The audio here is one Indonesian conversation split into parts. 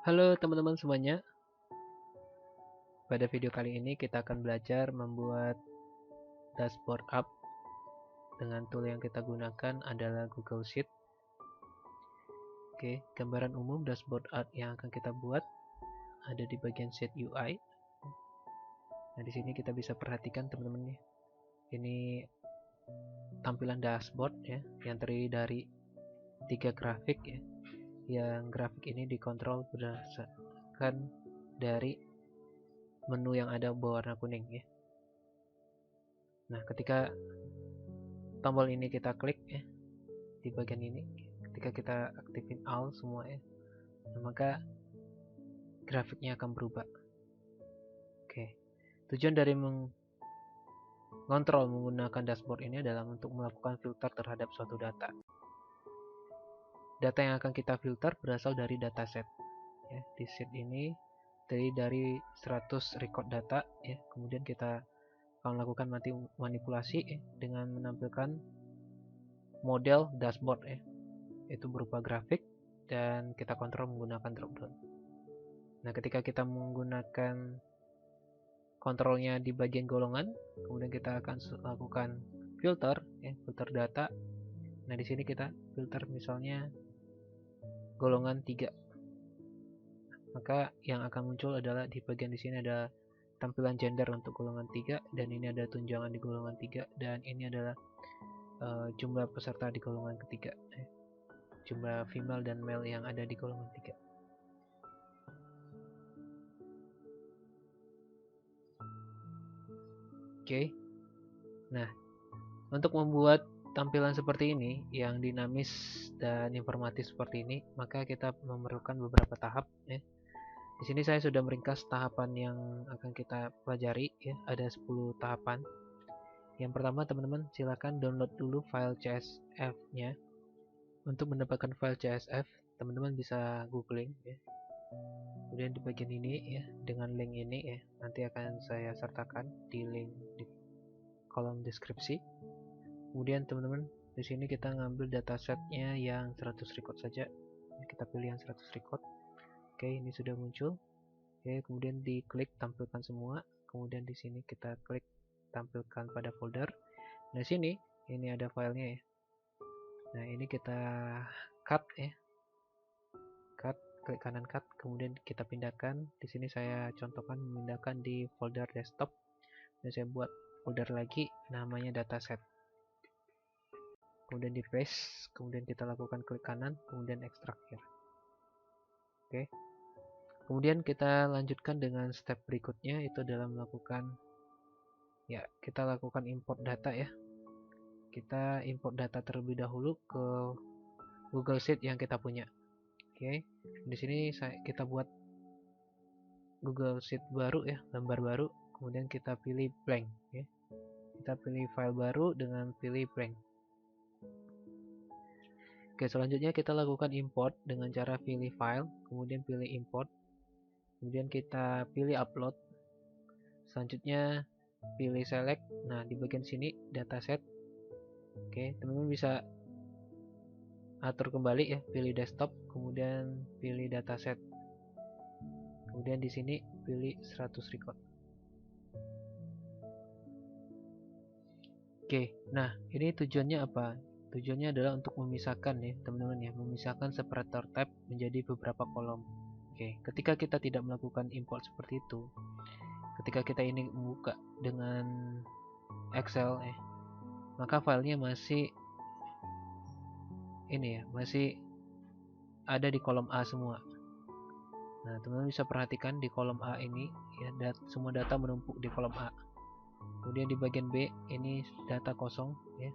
Halo teman-teman semuanya, pada video kali ini kita akan belajar membuat dashboard app dengan tool yang kita gunakan adalah Google Sheet. Oke, gambaran umum dashboard app yang akan kita buat ada di bagian Sheet UI. Nah, di sini kita bisa perhatikan teman-teman ya. Ini tampilan dashboard ya, yang terdiri dari 3 grafik ya. Yang grafik ini dikontrol berdasarkan dari menu yang ada berwarna kuning ya. Nah, ketika tombol ini kita klik ya di bagian ini, ketika kita aktifin all semua ya, nah, maka grafiknya akan berubah. Oke, tujuan dari mengontrol menggunakan dashboard ini adalah untuk melakukan filter terhadap suatu data. Data yang akan kita filter berasal dari dataset ya. Di sheet ini terdiri dari 100 record data ya. Kemudian kita akan melakukan manipulasi ya, dengan menampilkan model dashboard ya, itu berupa grafik, dan kita kontrol menggunakan dropdown. Nah, ketika kita menggunakan kontrolnya di bagian golongan, kemudian kita akan lakukan filter ya, filter data. Nah, di sini kita filter misalnya golongan 3. Maka yang akan muncul adalah di bagian di sini ada tampilan gender untuk golongan 3, dan ini ada tunjangan di golongan 3, dan ini adalah jumlah peserta di golongan ketiga, jumlah female dan male yang ada di golongan 3. Oke. Nah, untuk membuat tampilan seperti ini yang dinamis dan informatif seperti ini, maka kita memerlukan beberapa tahap ya. Di sini saya sudah meringkas tahapan yang akan kita pelajari ya, ada 10 tahapan. Yang pertama, teman-teman silakan download dulu file CSV-nya. Untuk mendapatkan file CSV, teman-teman bisa googling ya. Kemudian di bagian ini ya, dengan link ini ya, nanti akan saya sertakan di link di kolom deskripsi. Kemudian teman-teman di sini kita ngambil datasetnya yang 100 record saja. Kita pilih yang 100 record. Oke, ini sudah muncul. Oke, kemudian diklik tampilkan semua. Kemudian di sini kita klik tampilkan pada folder. Nah, sini ini ada filenya ya. Nah, ini kita cut ya. Cut, klik kanan cut, kemudian kita pindahkan. Di sini saya contohkan memindahkan di folder desktop. Dan saya buat folder lagi namanya dataset. Kemudian di paste, kemudian kita lakukan klik kanan, kemudian ekstrak here. Oke. Kemudian kita lanjutkan dengan step berikutnya, itu adalah melakukan ya, kita lakukan import data ya. Kita import data terlebih dahulu ke Google Sheet yang kita punya. Oke. Di sini kita buat Google Sheet baru ya, lembar baru, kemudian kita pilih blank ya. Kita pilih file baru dengan pilih blank. Oke, selanjutnya kita lakukan import dengan cara pilih file, kemudian pilih import, kemudian kita pilih upload. Selanjutnya pilih select. Nah, di bagian sini dataset. Oke, teman-teman bisa atur kembali ya, pilih desktop, kemudian pilih dataset. Kemudian di sini pilih 100 record. Oke, nah ini tujuannya apa? Tujuannya adalah untuk memisahkan ya teman-teman ya, memisahkan separator tab menjadi beberapa kolom. Oke, ketika kita tidak melakukan import seperti itu, ketika kita ini membuka dengan Excel maka filenya masih ini ya, masih ada di kolom A semua. Nah, teman-teman bisa perhatikan di kolom A ini ya, semua data menumpuk di kolom A. Kemudian di bagian B ini data kosong ya.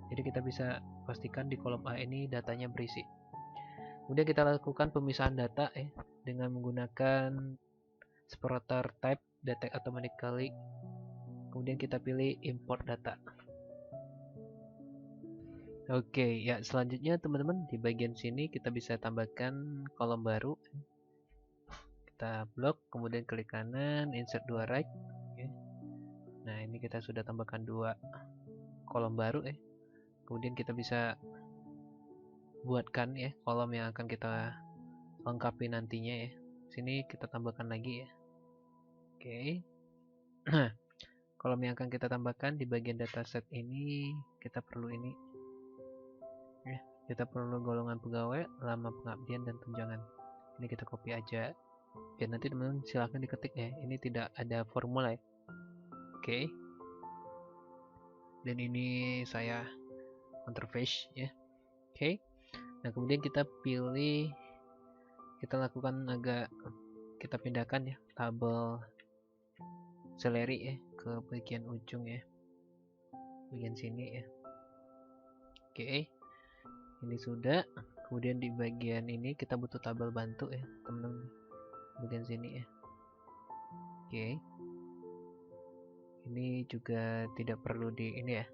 Jadi kita bisa pastikan di kolom A ini datanya berisi. Kemudian kita lakukan pemisahan data dengan menggunakan separator type detect automatically. Kemudian kita pilih import data. Oke, ya selanjutnya teman-teman di bagian sini kita bisa tambahkan kolom baru. Kita blok, kemudian klik kanan, insert 2 right. Nah, ini kita sudah tambahkan 2 kolom baru Kemudian kita bisa buatkan ya kolom yang akan kita lengkapi nantinya ya. Sini kita tambahkan lagi ya. Oke. Nah, kolom yang akan kita tambahkan di bagian dataset ini kita perlu ini. Ya, kita perlu golongan pegawai, lama pengabdian dan tunjangan. Ini kita copy aja. Biar nanti teman-teman silahkan diketik ya. Ini tidak ada formula ya. Oke. Dan ini saya interface ya. Oke. Nah, kemudian kita pilih, kita lakukan kita pindahkan ya tabel salary ya ke bagian ujung ya. Bagian sini ya. Oke. Ini sudah. Kemudian di bagian ini kita butuh tabel bantu ya, teman-teman. Bagian sini ya. Oke. Ini juga tidak perlu di ini ya.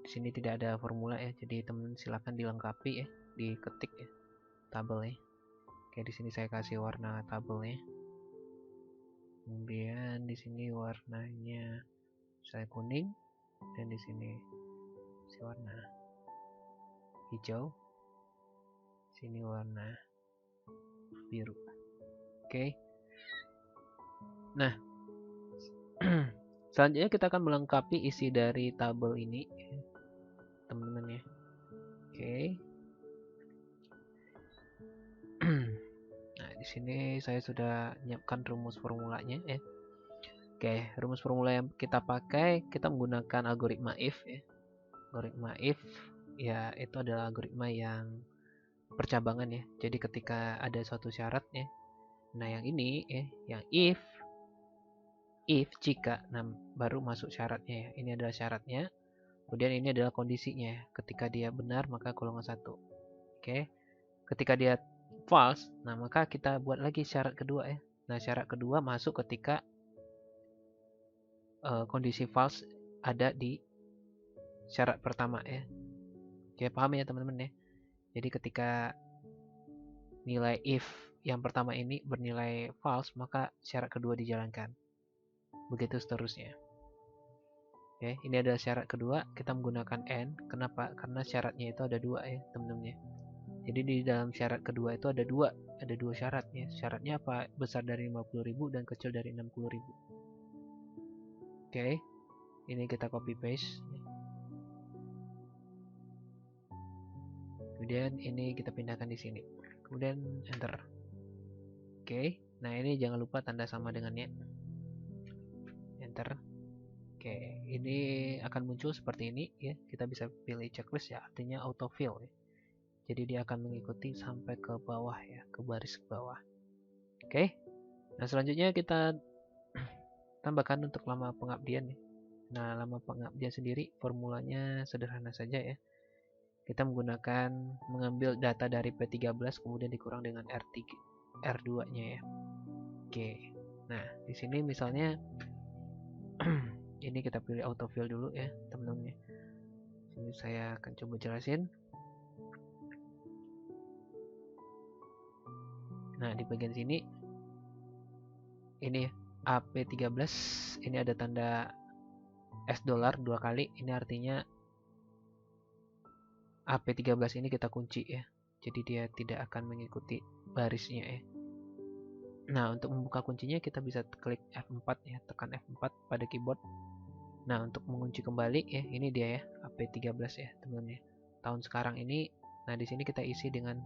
Di sini tidak ada formula ya, jadi teman silakan dilengkapi ya, diketik ya tabelnya. Oke, di sini saya kasih warna tabelnya. Kemudian di sini warnanya saya kuning dan di sini warna hijau. Sini warna biru. Oke. Nah, selanjutnya kita akan melengkapi isi dari tabel ini, teman-teman ya. Oke. Nah, di sini saya sudah menyiapkan rumus formulanya ya. Oke, rumus formula yang kita pakai, kita menggunakan algoritma if ya. Algoritma if ya itu adalah algoritma yang percabangan ya. Jadi ketika ada suatu syarat ya. Nah, yang ini ya, yang if jika, nah baru masuk syaratnya ya. Ini adalah syaratnya. Kemudian ini adalah kondisinya ya. Ketika dia benar maka golongan 1. Oke. Ketika dia false, nah maka kita buat lagi syarat kedua ya. Nah, syarat kedua masuk ketika kondisi false ada di syarat pertama ya. Oke, paham ya teman-teman ya. Jadi ketika nilai if yang pertama ini bernilai false, maka syarat kedua dijalankan. Begitu seterusnya. Oke, ini adalah syarat kedua, kita menggunakan and. Kenapa? Karena syaratnya itu ada 2 ya teman-teman ya. Jadi di dalam syarat kedua itu ada dua syaratnya. Syaratnya apa? Besar dari 50.000 dan kecil dari 60.000. Oke, ini kita copy paste. Kemudian ini kita pindahkan di sini. Kemudian enter. Oke, nah ini jangan lupa tanda sama dengannya. Enter. Oke, ini akan muncul seperti ini ya. Kita bisa pilih checklist ya, artinya autofill ya. Jadi dia akan mengikuti sampai ke bawah ya, ke baris bawah. Oke. Nah, selanjutnya kita tambahkan untuk lama pengabdian ya. Nah, lama pengabdian sendiri formulanya sederhana saja ya. Kita mengambil data dari P13 kemudian dikurang dengan R2-nya ya. Oke. Nah, di sini misalnya ini kita pilih autofill dulu ya, teman-teman ya. Sini saya akan coba jelasin. Nah, di bagian sini ini AP13 ini ada tanda $, 2 kali. Ini artinya AP13 ini kita kunci ya. Jadi dia tidak akan mengikuti barisnya ya. Nah, untuk membuka kuncinya kita bisa klik F4 ya, tekan F4 pada keyboard. Nah, untuk mengunci kembali ya, ini dia ya, AP13 ya, teman-teman ya. Tahun sekarang ini, nah di sini kita isi dengan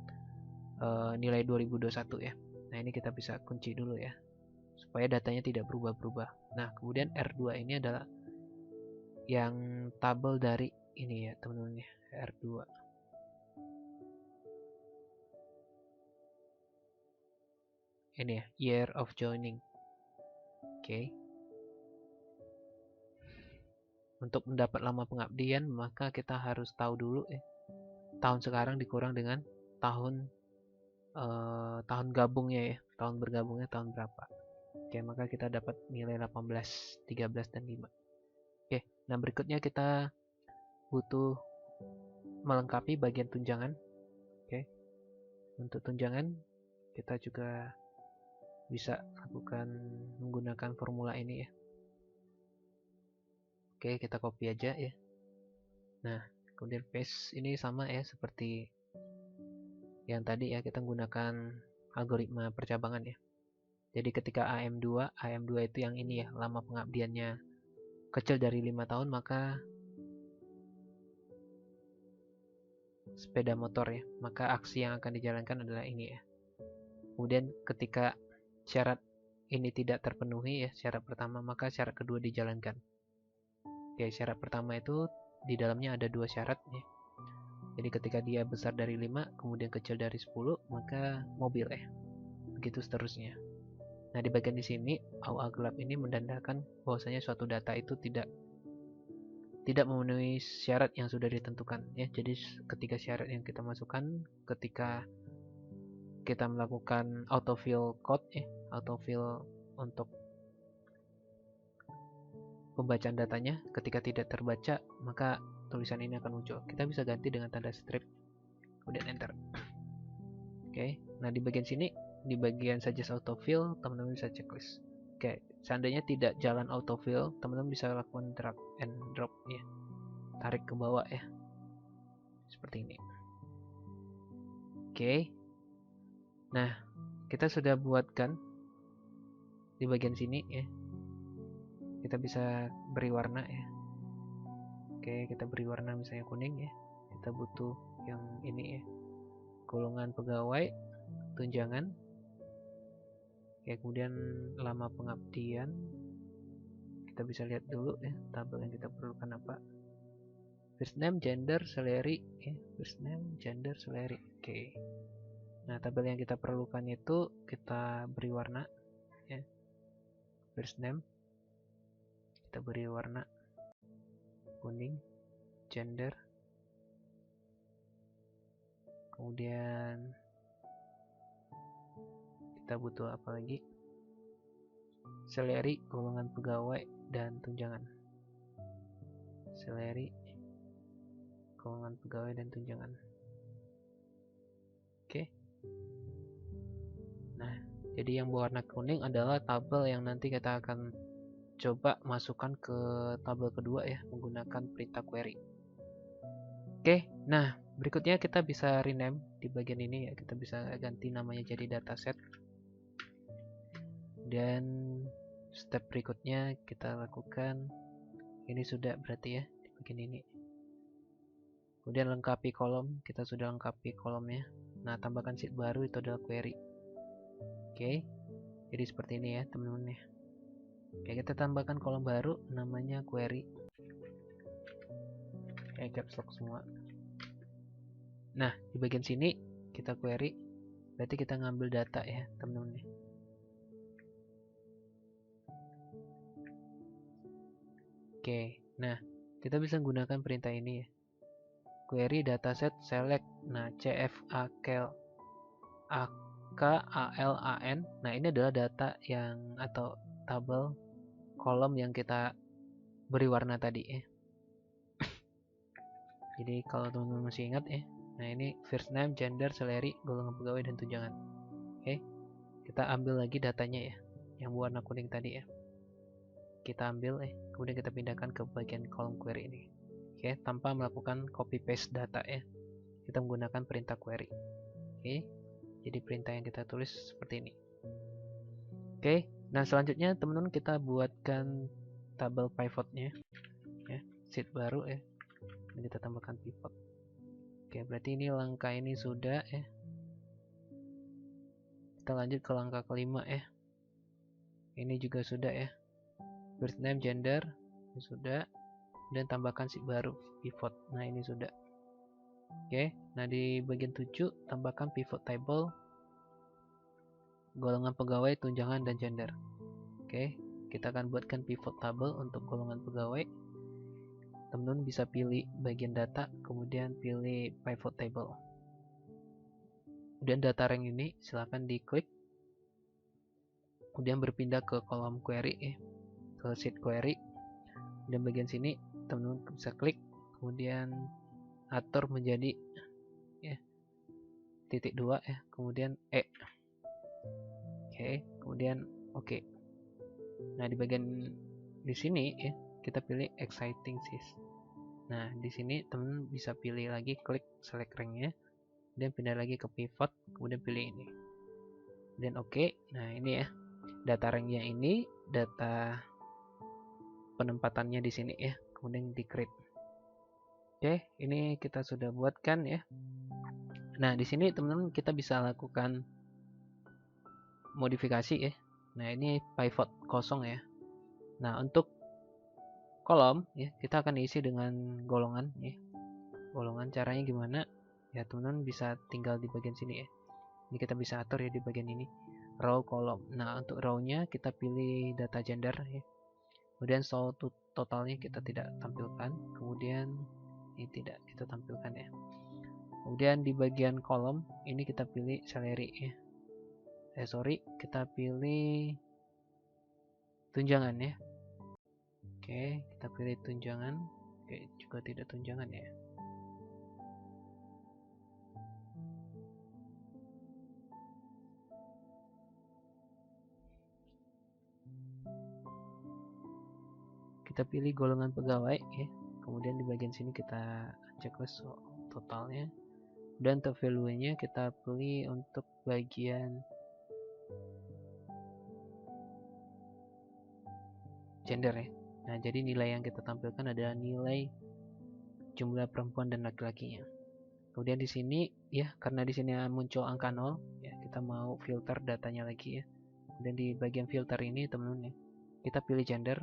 nilai 2021 ya. Nah, ini kita bisa kunci dulu ya, supaya datanya tidak berubah-berubah. Nah, kemudian R2 ini adalah yang tabel dari ini ya, teman-teman ya, R2. Ini ya, year of joining. Oke. Untuk mendapat lama pengabdian, maka kita harus tahu dulu ya, tahun sekarang dikurang dengan tahun gabungnya ya, tahun bergabungnya tahun berapa. Oke, maka kita dapat nilai 18, 13, dan 5. Oke, nah berikutnya kita butuh melengkapi bagian tunjangan. Oke, untuk tunjangan kita juga bisa lakukan menggunakan formula ini ya. Oke, kita copy aja ya. Nah, kemudian paste ini sama ya seperti yang tadi ya, kita menggunakan algoritma percabangan ya. Jadi ketika AM2 itu yang ini ya, lama pengabdiannya kecil dari 5 tahun, maka sepeda motor ya, maka aksi yang akan dijalankan adalah ini ya. Kemudian ketika syarat ini tidak terpenuhi ya, syarat pertama, maka syarat kedua dijalankan. Oke, syarat pertama itu di dalamnya ada 2 syarat ya. Jadi ketika dia besar dari 5, kemudian kecil dari 10, maka mobil ya. Begitu seterusnya. Nah, di bagian di sini AUA gelap ini menandakan bahwasanya suatu data itu tidak memenuhi syarat yang sudah ditentukan ya. Jadi ketika syarat yang kita masukkan, ketika kita melakukan autofill code ya, autofill untuk pembacaan datanya, ketika tidak terbaca maka tulisan ini akan muncul. Kita bisa ganti dengan tanda strip kemudian enter. Oke, nah di bagian sini, di bagian suggest autofill, teman-teman bisa checklist. Oke, seandainya tidak jalan autofill, teman-teman bisa lakukan drag and drop ya, tarik ke bawah ya, seperti ini. Oke, nah kita sudah buatkan di bagian sini ya, kita bisa beri warna ya. Oke, kita beri warna misalnya kuning ya. Kita butuh yang ini ya, golongan pegawai, tunjangan. Oke, kemudian lama pengabdian. Kita bisa lihat dulu ya, tabel yang kita perlukan apa. First name, gender, salary ya. First name, gender, salary. Oke. Nah, tabel yang kita perlukan itu kita beri warna ya. First name kita beri warna kuning, gender, kemudian kita butuh apa lagi, salary, golongan pegawai dan tunjangan. Salary, golongan pegawai dan tunjangan. Oke. Nah, jadi yang berwarna kuning adalah tabel yang nanti kita akan coba masukkan ke tabel kedua ya, menggunakan perintah query. Oke, nah berikutnya kita bisa rename di bagian ini ya, kita bisa ganti namanya jadi dataset. Dan step berikutnya kita lakukan, ini sudah berarti ya di bagian ini. Kemudian lengkapi kolom, kita sudah lengkapi kolomnya. Nah, tambahkan sheet baru, itu adalah query. Oke, jadi seperti ini ya teman-teman ya. Oke, kita tambahkan kolom baru namanya query. Oke, caps lock semua. Nah, di bagian sini kita query, berarti kita ngambil data ya teman-teman. Oke, nah kita bisa menggunakan perintah ini ya. Query dataset select. Nah, CFAKLAN. Nah, ini adalah data yang atau tabel kolom yang kita beri warna tadi ya. Jadi kalau teman-teman masih ingat ya, nah ini first name, gender, salary, golongan pegawai dan tunjangan. Oke, kita ambil lagi datanya ya, yang warna kuning tadi ya. Kita ambil kemudian kita pindahkan ke bagian kolom query ini. Oke, tanpa melakukan copy paste data ya. Kita menggunakan perintah query. Oke, jadi perintah yang kita tulis seperti ini. Oke, nah selanjutnya teman-teman kita buatkan tabel pivotnya ya, sheet baru ya. Dan kita tambahkan pivot. Oke, berarti ini langkah ini sudah ya. Kita lanjut ke langkah kelima ya. Ini juga sudah ya. First name, gender, ini sudah. Dan tambahkan sheet baru, pivot. Nah, ini sudah. Oke, nah di bagian 7 tambahkan pivot table, golongan pegawai, tunjangan, dan gender. Oke, kita akan buatkan pivot table untuk golongan pegawai. Teman-teman bisa pilih bagian data, kemudian pilih pivot table. Kemudian data rank ini silahkan diklik, kemudian berpindah ke kolom query, ke sheet query. Dan bagian sini teman-teman bisa klik, kemudian atur menjadi ya, titik 2 ya, kemudian Oke, kemudian oke. Nah, di bagian di sini ya, kita pilih exciting sys. Nah, di sini teman bisa pilih lagi, klik select rank-nya, dan pindah lagi ke pivot, kemudian pilih ini. kemudian oke. Nah ini ya, data ranknya ini, data penempatannya di sini ya, kemudian di create. Oke, ini kita sudah buatkan ya. Nah di sini teman-teman kita bisa lakukan modifikasi ya. Nah ini pivot kosong ya. Nah untuk kolom ya, kita akan isi dengan golongan ya. Golongan caranya gimana? Ya teman-teman bisa tinggal di bagian sini ya. Ini kita bisa atur ya di bagian ini, row kolom. Nah untuk row-nya kita pilih data gender ya. Kemudian show totalnya kita tidak tampilkan. Kemudian ini tidak kita tampilkan ya. Kemudian di bagian kolom ini kita pilih salary ya. Kita pilih tunjangan ya. Oke, kita pilih tunjangan. Oke, juga tidak tunjangan ya. Kita pilih golongan pegawai ya. Kemudian di bagian sini kita checklist totalnya. Dan untuk value-nya kita pilih untuk bagian gender ya. Nah, jadi nilai yang kita tampilkan adalah nilai jumlah perempuan dan laki-lakinya. Kemudian di sini ya, karena di sini muncul angka 0 ya, kita mau filter datanya lagi ya. Kemudian di bagian filter ini teman-teman ya, kita pilih gender.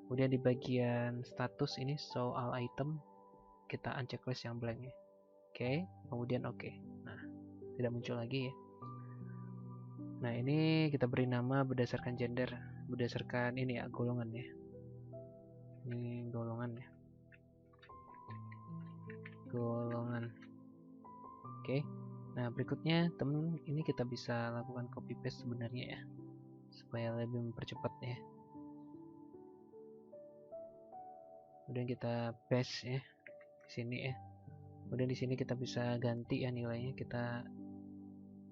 Kemudian di bagian status ini show all item, kita unchecklist yang blank ya. Oke, kemudian oke. Nah, tidak muncul lagi ya. Nah, ini kita beri nama berdasarkan gender, berdasarkan ini ya, golongan ya. Ini golongan ya. Golongan. Oke. Nah, berikutnya teman ini kita bisa lakukan copy paste sebenarnya ya, supaya lebih mempercepat ya. Kemudian kita paste ya di sini ya. Kemudian di sini kita bisa ganti ya nilainya. Kita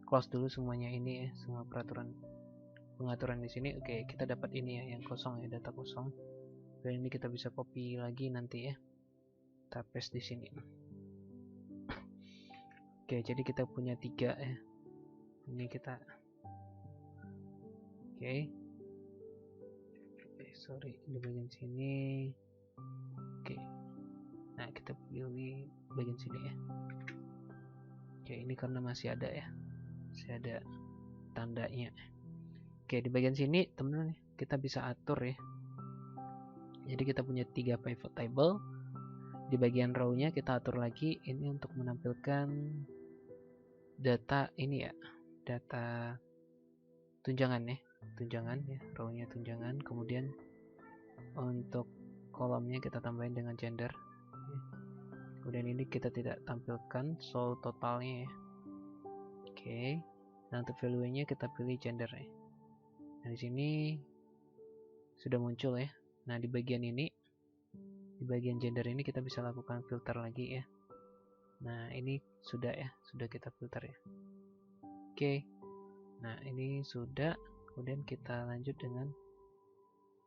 close dulu semuanya ini ya, semua pengaturan di sini. Oke, kita dapat ini ya yang kosong ya, data kosong. Dan ini kita bisa copy lagi nanti ya. Kita paste di sini. Oke, jadi kita punya 3 ya. Ini kita sorry, di bagian sini. Oke. Nah, kita pilih bagian sini ya. Oke, ini karena masih ada ya. Masih ada tandanya. Oke, di bagian sini teman-teman kita bisa atur ya. Jadi kita punya 3 pivot table. Di bagian row-nya kita atur lagi ini untuk menampilkan data ini ya. Data tunjangan ya. Tunjangan ya, row-nya tunjangan. Kemudian untuk kolomnya kita tambahin dengan gender. Kemudian ini kita tidak tampilkan show totalnya ya. Oke. Nah, untuk value-nya kita pilih gender ya. Nah, di sini sudah muncul ya. Nah, di bagian ini, di bagian gender ini kita bisa lakukan filter lagi ya. Nah, ini sudah ya, sudah kita filter ya. Oke. Nah, ini sudah. Kemudian kita lanjut dengan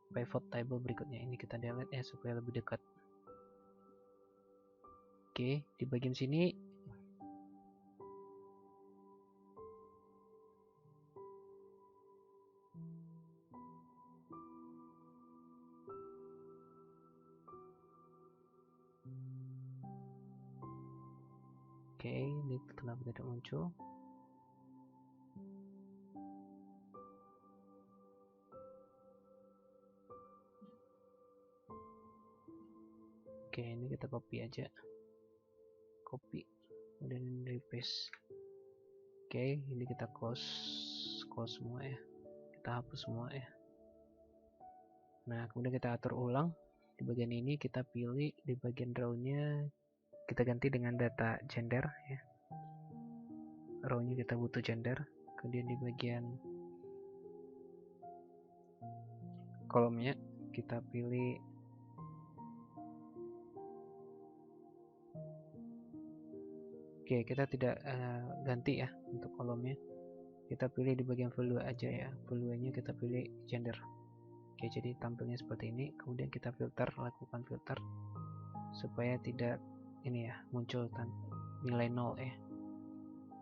pivot table berikutnya. Ini kita delete ya supaya lebih dekat. Oke, di bagian sini ini kenapa tidak muncul? Oke, ini kita copy aja. Copy. Kemudian di paste. Oke, ini kita close semua ya. Kita hapus semua ya. Nah, kemudian kita atur ulang. Di bagian ini kita pilih di bagian row-nya kita ganti dengan data gender ya. Row-nya kita butuh gender. Kemudian di bagian kolomnya kita pilih oke, kita tidak ganti ya untuk kolomnya. Kita pilih di bagian value aja ya. Value-nya kita pilih gender. Oke, jadi tampilnya seperti ini. Kemudian kita filter, lakukan filter supaya tidak ini ya, muncul nilai 0 ya.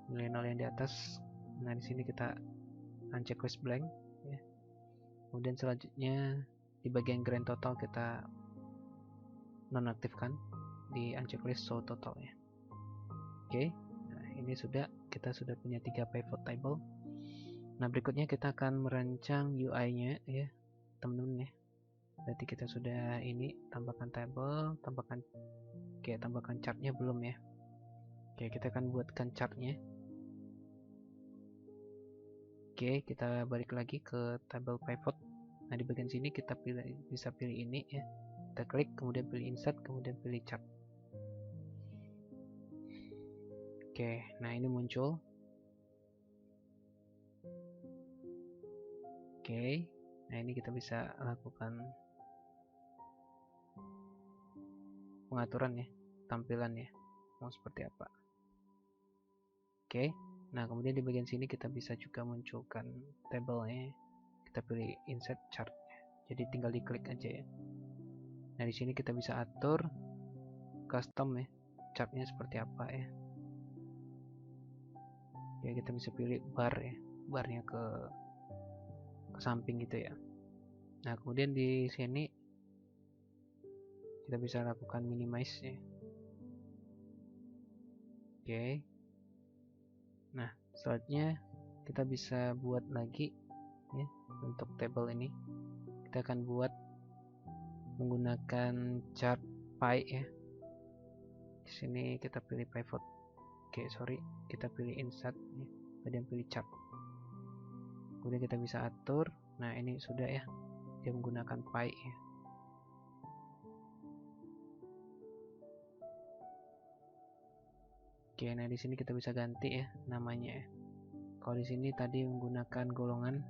Nilai 0 yang di atas. Nah, di sini kita uncheck list blank ya. Kemudian selanjutnya di bagian grand total kita nonaktifkan di uncheck list show total ya. Oke, nah ini kita sudah punya 3 pivot table. Nah berikutnya kita akan merancang UI-nya ya teman-teman ya. Berarti kita sudah ini tambahkan table, tambahkan chartnya belum ya. Oke, kita akan buatkan chartnya. Oke, kita balik lagi ke table pivot. Nah di bagian sini kita bisa pilih ini ya. Kita klik, kemudian pilih insert, kemudian pilih chart. Oke, nah ini muncul. Oke, nah ini kita bisa lakukan pengaturan ya, tampilan ya, mau seperti apa. Oke, nah kemudian di bagian sini kita bisa juga munculkan table-nya. Kita pilih insert chart. Jadi tinggal diklik aja ya. Nah di sini kita bisa atur custom ya, chartnya seperti apa ya. Ya kita bisa pilih bar ya, barnya ke samping gitu ya. Nah kemudian di sini kita bisa lakukan minimize ya. Oke. Nah selanjutnya kita bisa buat lagi ya untuk table ini. Kita akan buat menggunakan chart pie ya. Di sini kita pilih pivot. Oke, sorry, kita pilih insert ya. Kemudian pilih chart. Kemudian kita bisa atur. Nah, ini sudah ya. Dia menggunakan pie ya. Oke, nah di sini kita bisa ganti ya namanya ya. Kalau di sini tadi menggunakan golongan.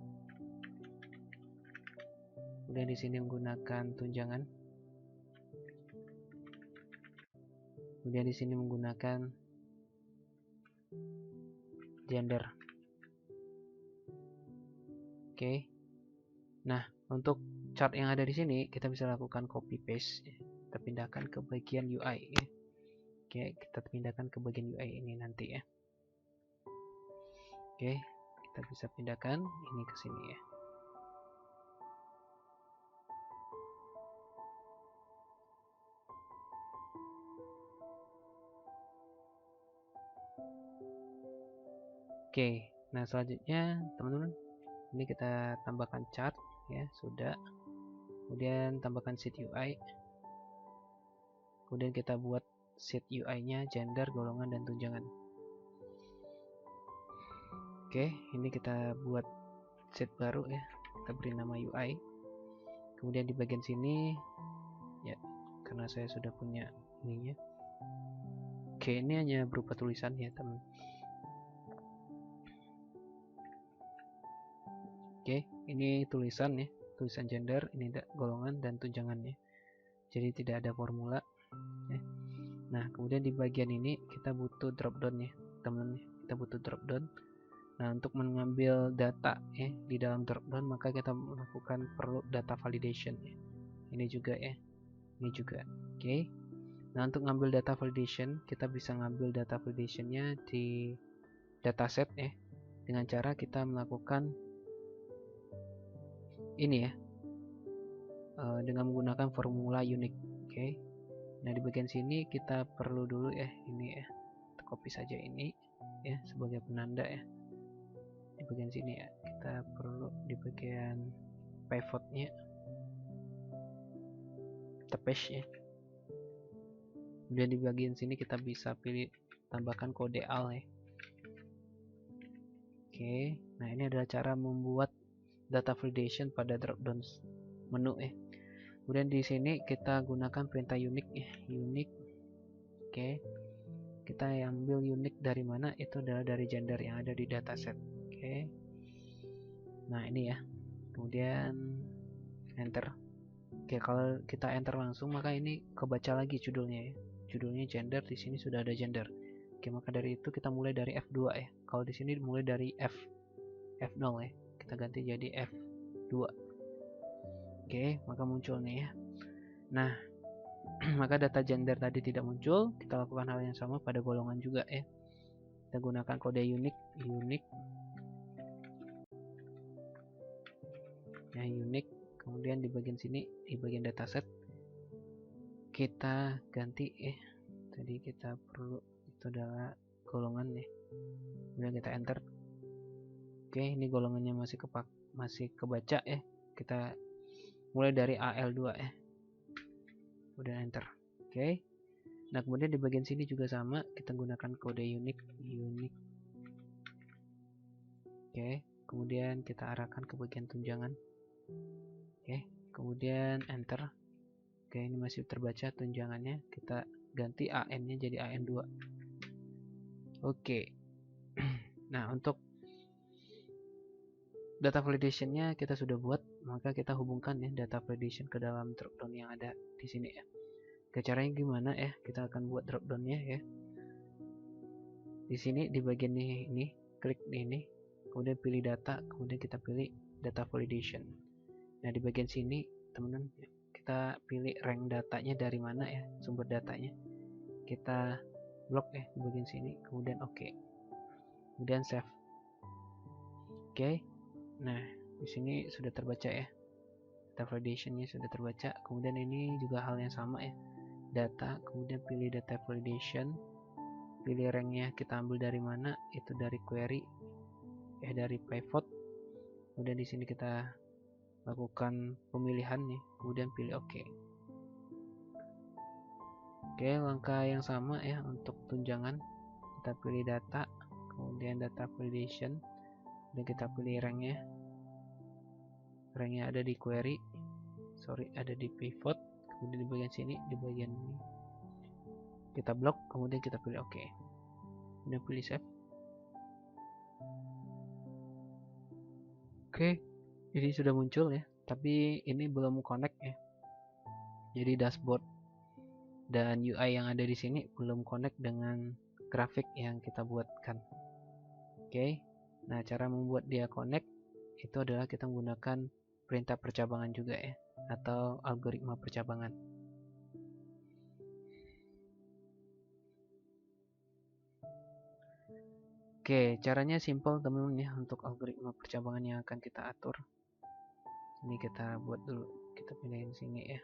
Kemudian di sini menggunakan tunjangan. Kemudian di sini menggunakan gender. Oke. Nah, untuk chart yang ada di sini kita bisa lakukan copy paste ya. Kita pindahkan ke bagian UI ya. Oke, kita pindahkan ke bagian UI ini nanti ya. Oke, kita bisa pindahkan ini ke sini ya. Oke, nah selanjutnya teman-teman, ini kita tambahkan chart ya, sudah. Kemudian tambahkan sheet UI. Kemudian kita buat sheet UI-nya gender, golongan, dan tunjangan. Oke, ini kita buat sheet baru ya. Kita beri nama UI. Kemudian di bagian sini ya, karena saya sudah punya ininya. Oke, ini hanya berupa tulisan ya, teman. Oke, ini tulisan ya, tulisan gender, ini golongan dan tunjangannya. Jadi tidak ada formula. Ya. Nah, kemudian di bagian ini kita butuh drop down ya, teman. Kita butuh drop down. Nah, untuk mengambil data ya di dalam drop down, maka kita melakukan perlu data validation ya. Ini juga ya, ini juga. Oke. Nah, untuk ngambil data validation, kita bisa ngambil data validationnya di dataset ya, dengan cara kita melakukan ini ya, dengan menggunakan formula unique. Oke. Nah di bagian sini kita perlu dulu ya ini ya, kita copy saja ini ya sebagai penanda ya. Di bagian sini ya kita perlu di bagian pivotnya kita paste ya. Kemudian di bagian sini kita bisa pilih tambahkan kode al ya. Oke, nah ini adalah cara membuat data validation pada dropdown menu ya. Kemudian di sini kita gunakan perintah unique ya, unique. Oke, kita ambil unique dari mana? Itu adalah dari gender yang ada di dataset. Oke, nah ini ya. Kemudian enter. Oke, kalau kita enter langsung maka ini kebaca lagi judulnya ya. Judulnya gender, di sini sudah ada gender. Oke, maka dari itu kita mulai dari F2 ya. Kalau di sini mulai dari F0 ya. Kita ganti jadi F2. Oke, maka muncul nih ya. Nah, maka data gender tadi tidak muncul. Kita lakukan hal yang sama pada golongan juga ya. Kita gunakan kode unique. ya, unique. Kemudian di bagian sini, di bagian dataset kita ganti tadi kita perlu itu adalah golongan ya. Kemudian kita enter. Oke, ini golongannya masih kebaca ya. Kita mulai dari AL2 ya. Kemudian enter. Oke. Nah, kemudian di bagian sini juga sama, kita gunakan kode unique. Oke, kemudian kita arahkan ke bagian tunjangan. Oke, kemudian enter. Oke, ini masih terbaca tunjangannya. Kita ganti AN-nya jadi AN2. Oke. Nah, untuk data validation-nya kita sudah buat, maka kita hubungkan ya data validation ke dalam dropdown yang ada di sini ya. Oke, caranya gimana ya? Kita akan buat dropdown-nya ya. Di sini di bagian ini, klik di ini, kemudian pilih data, kemudian kita pilih data validation. Nah, di bagian sini teman-teman kita pilih rank datanya dari mana ya, sumber datanya. Kita blok di bagian sini, kemudian oke. Kemudian save. Oke. Nah, di sini sudah terbaca ya. Data validation-nya sudah terbaca. Kemudian ini juga hal yang sama ya. Data, kemudian pilih data validation. Pilih ranknya kita ambil dari mana, itu dari query dari pivot. Kemudian di sini kita lakukan pemilihan nih, kemudian pilih oke. Oke, langkah yang sama ya untuk tunjangan. Kita pilih data, kemudian data validation, dan kita pilih ranknya. Ranknya ada di query, ada di pivot. Kemudian di bagian sini, di bagian ini kita blok, kemudian kita pilih oke. Kemudian pilih save. Oke, ini sudah muncul ya, tapi ini belum connect ya. Jadi dashboard dan UI yang ada di sini belum connect dengan grafik yang kita buatkan. Oke, nah cara membuat dia connect itu adalah kita menggunakan perintah percabangan juga ya, atau algoritma percabangan. Oke, caranya simple teman-teman ya untuk algoritma percabangan yang akan kita atur. Ini kita buat dulu, kita pindahin sini ya.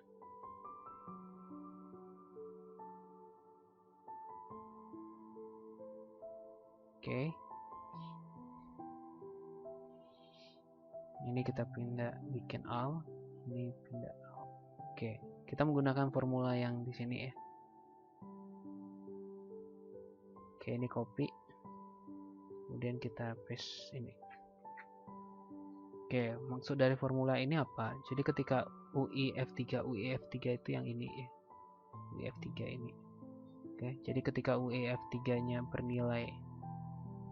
Oke. Ini kita pindah bikin all, ini pindah all. Oke, kita menggunakan formula yang di sini ya. Oke, ini copy. Kemudian kita paste ini. Oke, maksud dari formula ini apa? Jadi ketika UI F3 itu yang ini ya. UI F3 ini. Oke, jadi ketika UI F3-nya bernilai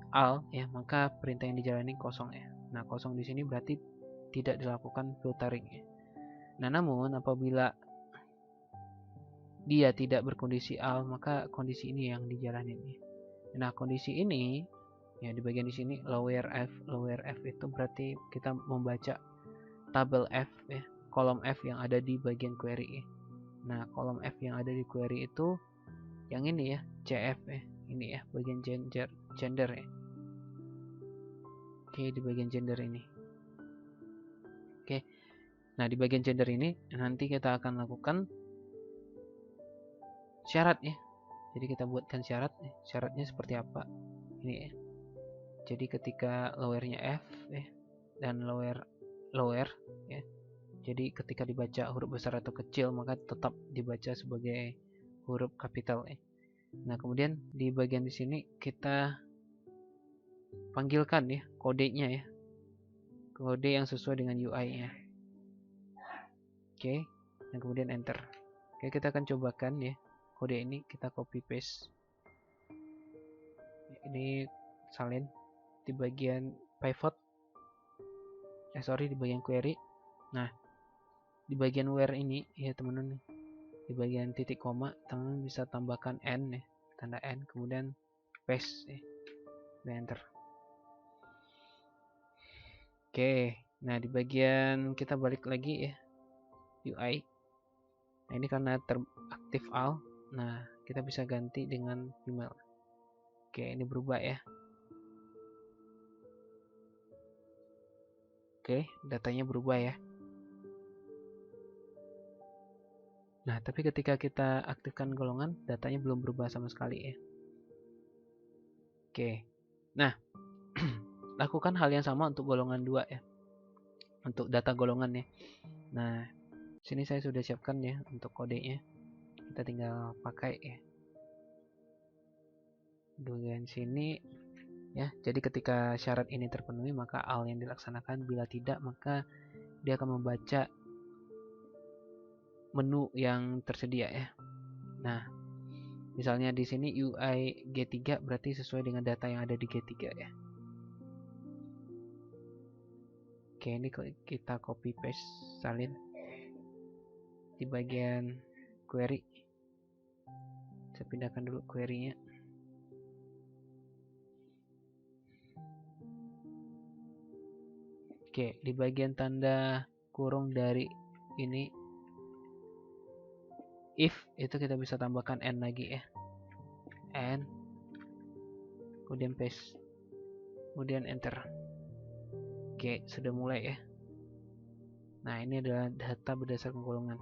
al ya, maka perintah yang dijalani kosong ya. Nah, kosong di sini berarti tidak dilakukan filtering ya. Nah, namun apabila dia tidak berkondisi al, maka kondisi ini yang dijalani ya. Nah, kondisi ini ya di bagian di sini lower F itu berarti kita membaca tabel F ya, kolom F yang ada di bagian query ya. Nah, kolom F yang ada di query itu yang ini ya, CF ya, ini ya, bagian gender ya. Oke, di bagian gender ini. Oke. Nah, di bagian gender ini nanti kita akan lakukan syarat ya. Jadi kita buatkan syarat ya. Syaratnya seperti apa? Ini ya. Jadi ketika lowernya F ya, dan lower ya. Jadi ketika dibaca huruf besar atau kecil maka tetap dibaca sebagai huruf kapital ya. Nah, kemudian di bagian di sini kita panggilkan ya kodenya ya. Kode yang sesuai dengan UI-nya. Oke, dan kemudian enter. Oke, kita akan cobakan ya. Kode ini kita copy paste. Ini salin di bagian pivot. Di bagian query. Nah, di bagian where ini ya teman-teman, di bagian titik koma teman-teman bisa tambahkan n ya, tanda n, kemudian paste ya, dan enter. Oke, nah di bagian kita balik lagi ya UI. Nah, ini karena teraktif all, nah kita bisa ganti dengan female. Oke, ini berubah ya. Oke, datanya berubah ya. Nah, tapi ketika kita aktifkan golongan, datanya belum berubah sama sekali ya. Oke. Nah, lakukan hal yang sama untuk golongan 2 ya. Untuk data golongan ya. Nah, sini saya sudah siapkan ya untuk kodenya. Kita tinggal pakai ya. Bagian sini ya. Jadi ketika syarat ini terpenuhi, maka AL yang dilaksanakan. Bila tidak, maka dia akan membaca menu yang tersedia ya. Nah, misalnya di sini UI G3 berarti sesuai dengan data yang ada di G3 ya. Oke, ini kita copy paste salin di bagian query. Saya pindahkan dulu query-nya. Oke, di bagian tanda kurung dari ini if itu kita bisa tambahkan n lagi ya. N kemudian paste. Kemudian enter. Oke, sudah mulai ya. Nah, ini adalah data berdasarkan golongan.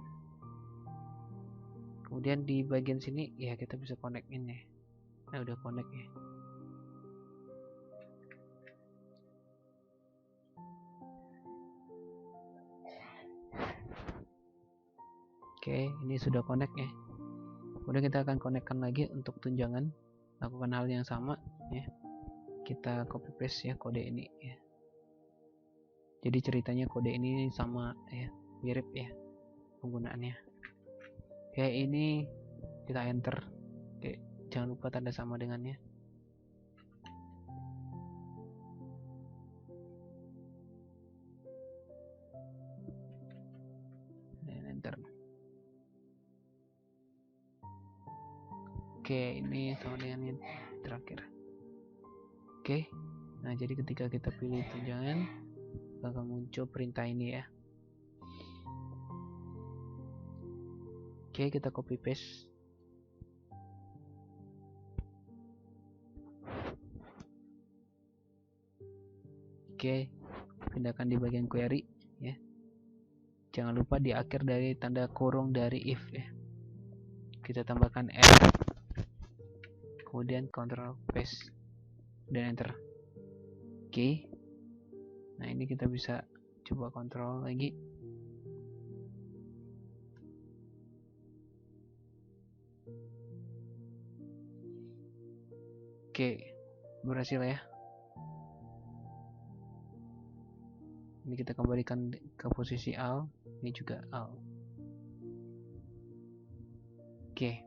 Kemudian di bagian sini ya kita bisa connect ini. Nah, udah connect ya. Oke, ini sudah connect ya. Kemudian kita akan connectkan lagi untuk tunjangan. Lakukan hal yang sama ya. Kita copy paste ya kode ini ya. Jadi ceritanya kode ini sama ya, mirip ya penggunaannya. Oke, ini kita enter. Oke, jangan lupa tanda sama dengannya. Dan enter. Oke, ini sama dengan yang terakhir. Oke, nah jadi ketika kita pilih tunjangan, akan muncul perintah ini ya. Oke, kita copy paste. Oke, pindahkan di bagian query ya. Jangan lupa di akhir dari tanda kurung dari if ya. Kita tambahkan n. Kemudian Ctrl paste dan enter. Oke. Nah, ini kita bisa coba kontrol lagi. Oke, berhasil ya. Ini kita kembalikan ke posisi AL. Ini juga AL. Oke.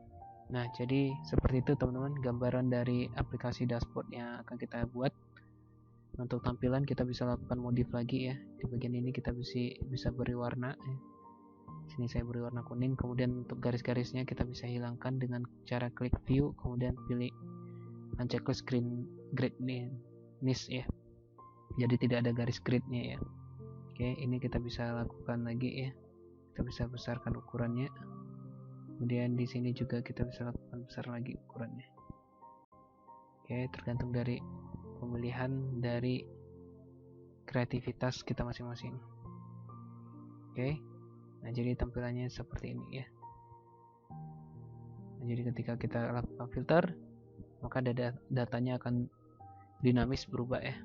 Nah, jadi seperti itu teman-teman gambaran dari aplikasi dashboard yang akan kita buat. Untuk tampilan kita bisa lakukan modif lagi ya. Di bagian ini kita bisa beri warna ya. Sini saya beri warna kuning. Kemudian untuk garis-garisnya kita bisa hilangkan dengan cara klik view, kemudian pilih checklist gridness ya. Jadi tidak ada garis gridnya ya. Oke, ini kita bisa lakukan lagi ya. Kita bisa besarkan ukurannya. Kemudian di sini juga kita bisa lakukan besar lagi ukurannya. Oke, tergantung dari pemilihan dari kreativitas kita masing-masing. Oke, nah jadi tampilannya seperti ini ya. Nah, jadi ketika kita lakukan filter, maka datanya akan dinamis berubah ya.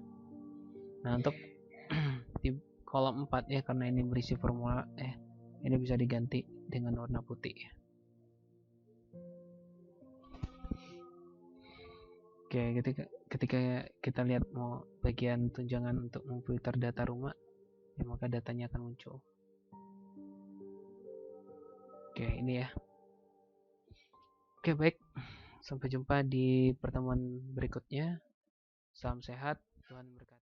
Nah, untuk di kolom 4 ya, karena ini berisi formula ya, ini bisa diganti dengan warna putih ya. Oke, ketika kita lihat mau bagian tunjangan untuk memfilter data rumah ya, maka datanya akan muncul. Oke, ini ya. Oke, baik, sampai jumpa di pertemuan berikutnya. Salam sehat, Tuhan berkati.